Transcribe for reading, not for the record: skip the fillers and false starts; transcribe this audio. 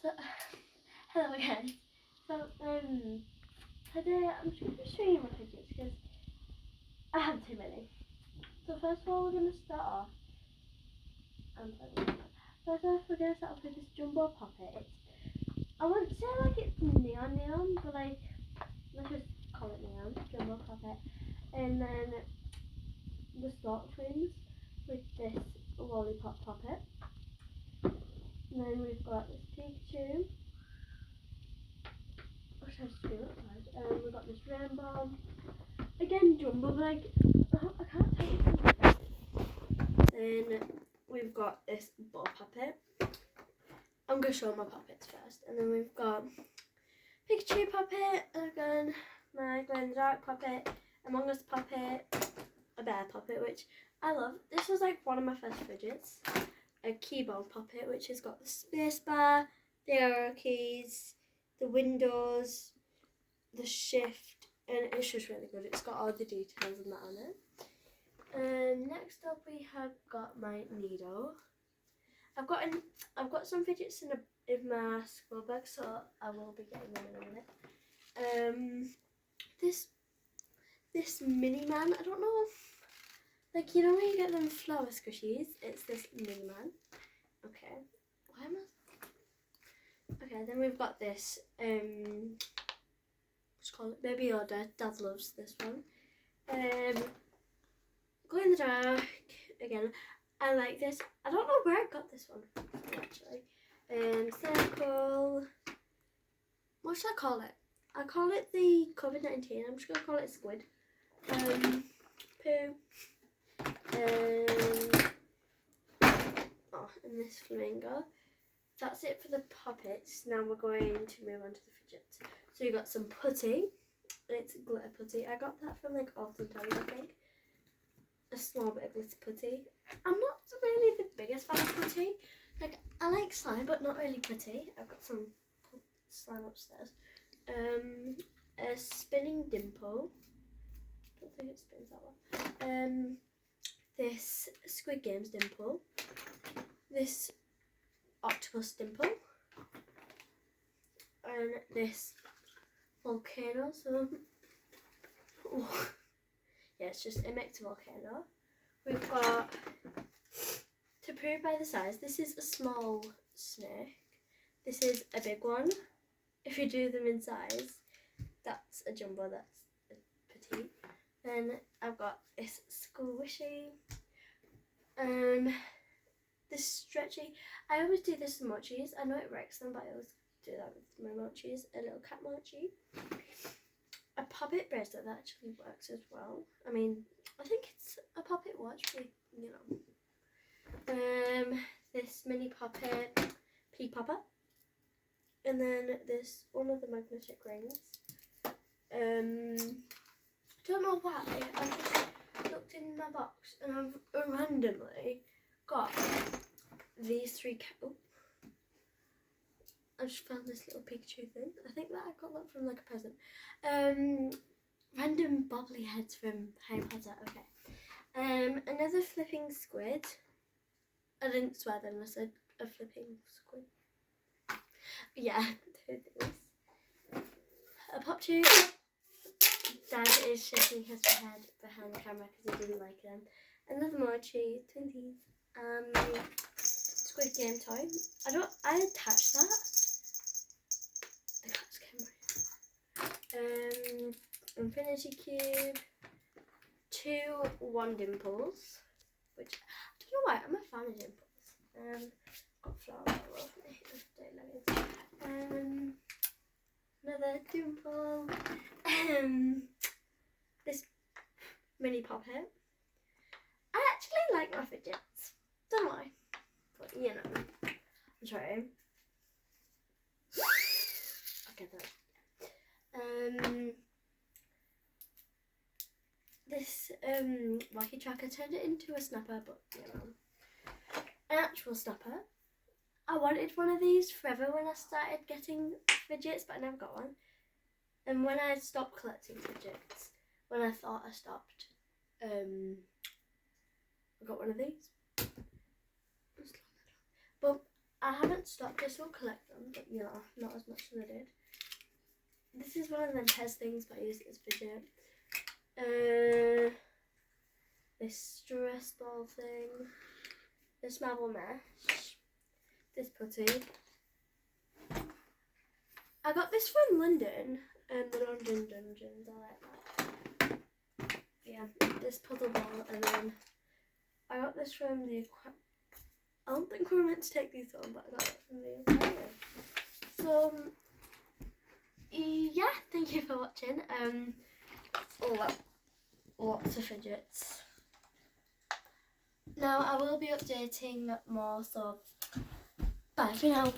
So, hello again. So, today I'm just going to show you my fidgets because I have too many. So first of all, we're going to start off. First off, we're going to start off with this jumbo poppet. I wouldn't say like it's neon, but like let's just call it neon jumbo poppet. And then the Stork twins with this lollipop poppet. And then we've got this Pikachu. Which has to be outside. We've got this rainbow. Again, jumbo, but like, I can't tell you. Then we've got this ball puppet. I'm going to show my puppets first. And then we've got Pikachu puppet, again, my glow in the dark puppet, Among Us puppet, a bear puppet, which I love. This was like one of my first fidgets. A keyboard puppet, which has got the space bar, the arrow keys, the windows, the shift, and it's just really good. It's got all the details and that on it. Next up we have got my needle. I've got some fidgets in my school bag, so I will be getting them in a minute. This mini man, I don't know, like you know when you get them flower squishies, it's this mini man. Okay, why am I? Okay, then we've got this what's it called? Baby Yoda. Dad loves this one. Glow in the dark again. I like this. I don't know where I got this one actually. Circle. What should I call it? I call it the COVID-19. I'm just gonna call it squid. Poo. And this flamingo. That's it for the puppets. Now we're going to move on to the fidgets. So you got some putty. It's glitter putty. I got that from like Alton Towers, I think. A small bit of glitter putty. I'm not really the biggest fan of putty. Like I like slime, but not really putty. I've got some slime upstairs. A spinning dimple. Don't think it spins that well. This Squid Games dimple. This octopus dimple. And this volcano. So yeah, it's just a mixed volcano. We've got, to prove by the size, this is a small snake. This is a big one. If you do them in size, that's a jumbo, that's a petite. Then I've got this squishy, this stretchy. I always do this with mochis. I know it wrecks them, but I always do that with my mochis. A little cat mochi. A puppet bracelet that actually works as well. I mean, I think it's a puppet watch, but you know. This mini puppet, pea popper. And then this one of the magnetic rings. Don't know why, I just looked in my box and I've randomly got these three. I just found this little Pikachu thing. I think that I got that from like a present. Random bobbly heads from Harry Potter. Okay. Another flipping squid. I didn't swear then. I said a flipping squid. Yeah, two things. A pop tube. Dad is shaking his head behind the camera because he didn't like them. Another mochi, Twinsies. Squid Game toy. I attached that. I got this camera. Infinity cube. 2 one dimples. Which I don't know why, I'm a fan of dimples. Got flowers all over me. Another dimple. This mini poppet. I actually like my fidgets. Don't lie. But you know. I'm trying. Okay, that. This wacky tracker turned it into a snapper, but you know. An actual snapper. I wanted one of these forever when I started getting fidgets, but I never got one. And when I stopped collecting fidgets, when I thought I stopped, I got one of these. But I haven't stopped. I still collect them, but you know, not as much as I did. This is one of them Pez things, but I use it as fidget. This stress ball thing. This marble mesh. This putty. I got this from London, the London Dungeons. I like that. Yeah, this puzzle ball, and then I got this from the. I don't think we were meant to take these on, but I got it from the aquarium. So yeah, thank you for watching. Lots of fidgets. Now I will be updating more, so bye for now.